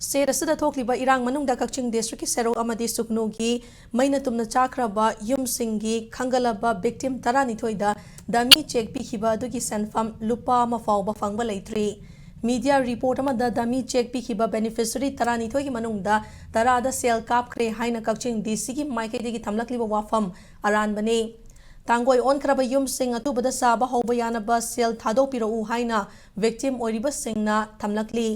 State asida thokliba irang manungda Kakching district ki Serou amadi Sugnu gi maina tumna chakraba yumsingi khangalaba victim taranithoida dami check pikhiba adugi senfam lupa ama fawba fangba leitri media report amada dami check pikhiba beneficiary taranithoi gi manungda tarada sel kapkhre haina Kakching DC gi maikedi gi thamlakliba wafam aran bane Tangoi on kraba yumsing atubada saba hawba yanaba sel thadopirau haina victim oiriba singna thamlakli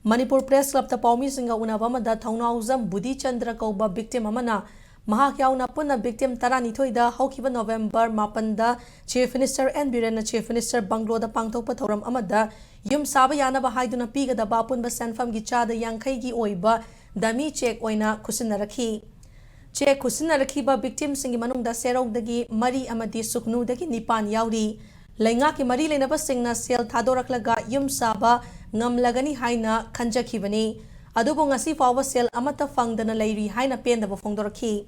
Manipur Press Club ta Paumi Singa Unavama da Thaunauzam Budi Chandra Kauba victim amana Mahakyauna Puna victim Taranithoida Haukiba November Mapanda Chief Minister and Birena Chief Minister Banglo da Pangtopa Thoram Amada Yum Sabayana Bahaiduna Piga da Bapun Basanfam Gichada Yankai gi Oiba Dami check oina Kusinaraki Check Kusinarakiba victim Singi Manung da Serou dagi Mari Amadi Sugnu dagi Nipan Yauri Lainga ki Mari Lenaba Singna Sel Thadoraklaga Yum Saba ngamlagani haina khanjakibani adubo ngasi fawa sel amata fangdana leiri haina pendaba fongdorakhi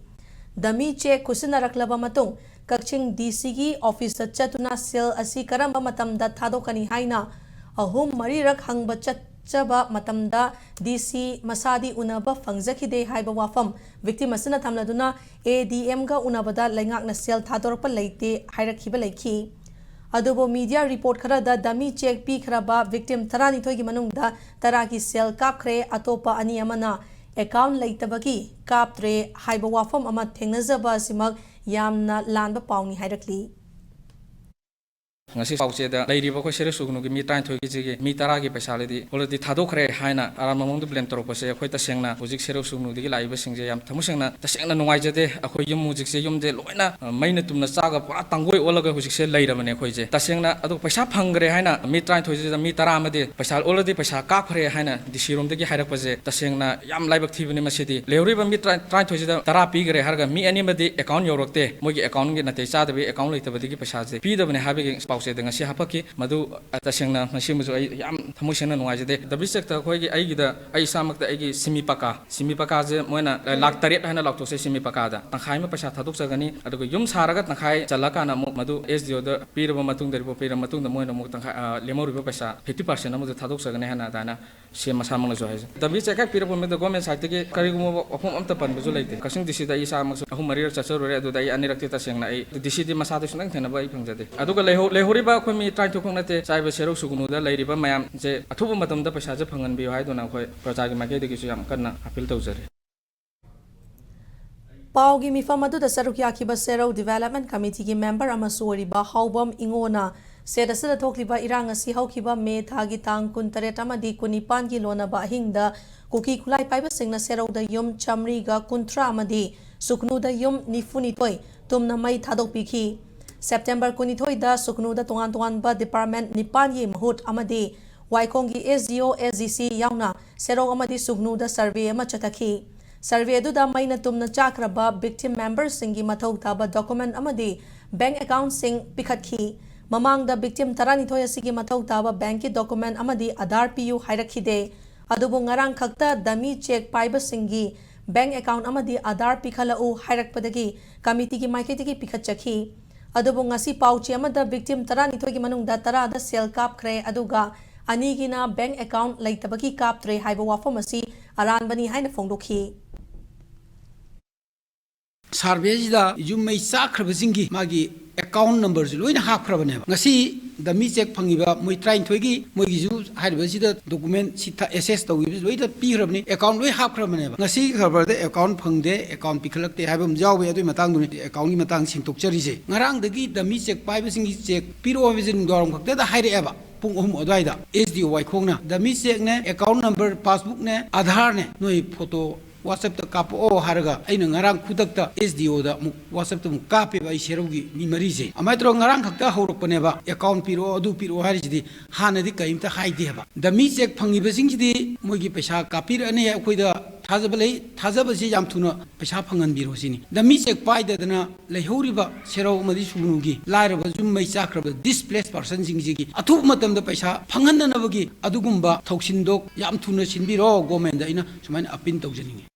dami che kusinaraklaba matung Kakching DC gi office chatuna sel asi karamba matamda thadokani haina ahum marirak hangba chatchaba matamda DC masadi unaba fangjakhide haiba wafam victim asina thamladuna ADM ga unabada laingakna sel thadorpa leite hairakhiba leikhi Adobo media report kharada dami check pi kharaba victim tarani thoigi manungda taraki sel kapkhre atopa ani amana account leitabagi kaptre haiba wafam ama thengnajaba simak yamna lanba pauni hairakli ngasi pauseda leiriba ko sere sugnu gi mi tain thoi gi mi tara gi paisa ledi already thadokre haina aram mamong du blame torok pase khoi ta sengna hojik sere sugnu gi laiba singje yam thamusengna ta sengna nungai jade akhoi yum mujik se yum de loina maina tumna chaga pura tangoi olaga hojik se leira mane khoi je ta sengna adu paisa phangre haina mi tain thoi je mi tara amade paisa already paisa ka khre haina disirom de gi hairak pase ta sengna yam laibak thibani masidi leuriba mi tain thoi je tara pi gre harga mi ani made account yorokte mogi account gi nate cha de account leitabadi gi paisa je pi dabane habe se dengan si hapaki madu atasengna ngasi muju yam thamusena nuaijade dabisek ta khoi gi aigida ai samak ta aigi simi paka je moina lak taret hana lak to se simi paka da tangkhai ma paisa thaduk sagani adugo yum saraga tangkhai chalaka na madu SDO da pirba matung da pira matung da moina muk tangkhai lemori ba paisa 50% amu thaduk sagani hana dana se masa mang jo hai dabisek ka pirba me da government site ge kari gumo apum amta pan bu leite Kakching DC da isa mak ahum mari chachar re adu da ai anirakti ta sengna ai DC di masa du sunang thena ba ai phangjade adugo leho ko mi try to nate chaiba Serou Sugnu da leiriba mayam je athubu matam da paisa je phangan bi hai dona khoi praja gi make de gi yam kanna appeal tawjare Paugi mifam adu da sarukya khiba Serou Development Committee gi member ama soriba haubam ingona sedasada thokliba irang asi haukiba me thagi tang kun taret amadi kunipan gi lona ba hingda kuki khulai paiba singna Serou da yum chamri ga kuntra amadi Sugnu da yum nifuni toy tumna mai thadok pikhi September 22 da Sugnu da tongan ba department nipan ye mahut amadi Waikongi SDO SGC yauna Serou amadi Sugnu da survey ama chatakhi survey du da maina tumna chakraba victim members singi mathau taba document amadi bank account sing pikhatkhi mamang da victim tarani thoya sigi mathau taba bank ki document amadi Aadhaar PU hairakide adubu ngarang khakta dami check paiba singi bank account amadi Aadhaar pikhalau hairakpadagi committee ki maiketi ki pikhatchakhi adubo ngasi pauchi amada victim taranithoi gi manungda tarada sel kapkhre aduga anigina bank account leitabaki kaptre haiba wafam asi aranbani haina fongdokhi survey da yumai sakhrabasingi magi account numbers loina hapkhrabane ngasi dami check phangiba moi train thoigi moi gi ju hairibasi da document sitha assess tawgi loida pihrabni account loi hapkhrabane ngasi khabar da account phangde account pikhalakte haibam jawbe adui matang duni account gi matang singtokchari je ngarang dagi dami check paibasingi check piro vision doram khakte da haire eba pung ohum odwaida SDO Waikhongna dami check ne account number passbook ne Aadhaar ne noi photo WhatsApp ta kapo o haraga aina ngarang khudak ta SDO da mu WhatsApp ta mu kape ba Serou gi mi mari je amaitro ngarang khakta horokpane ba account piro adu piro hari jidi hana di kaim ta haide ba dami check phangi ba sing jidi mogi paisa kapir ane khoi da thajaba si yam thuna paisa phangan biro sini dami check pai da na leihori ba Serou madi Sugnu gi laira ba jum mai chakra ba displaced person sing ji gi athu matam da paisa phangan na ba gi adugumba thoksindok yam thuna sinbiro government da ina sumain apin tawjani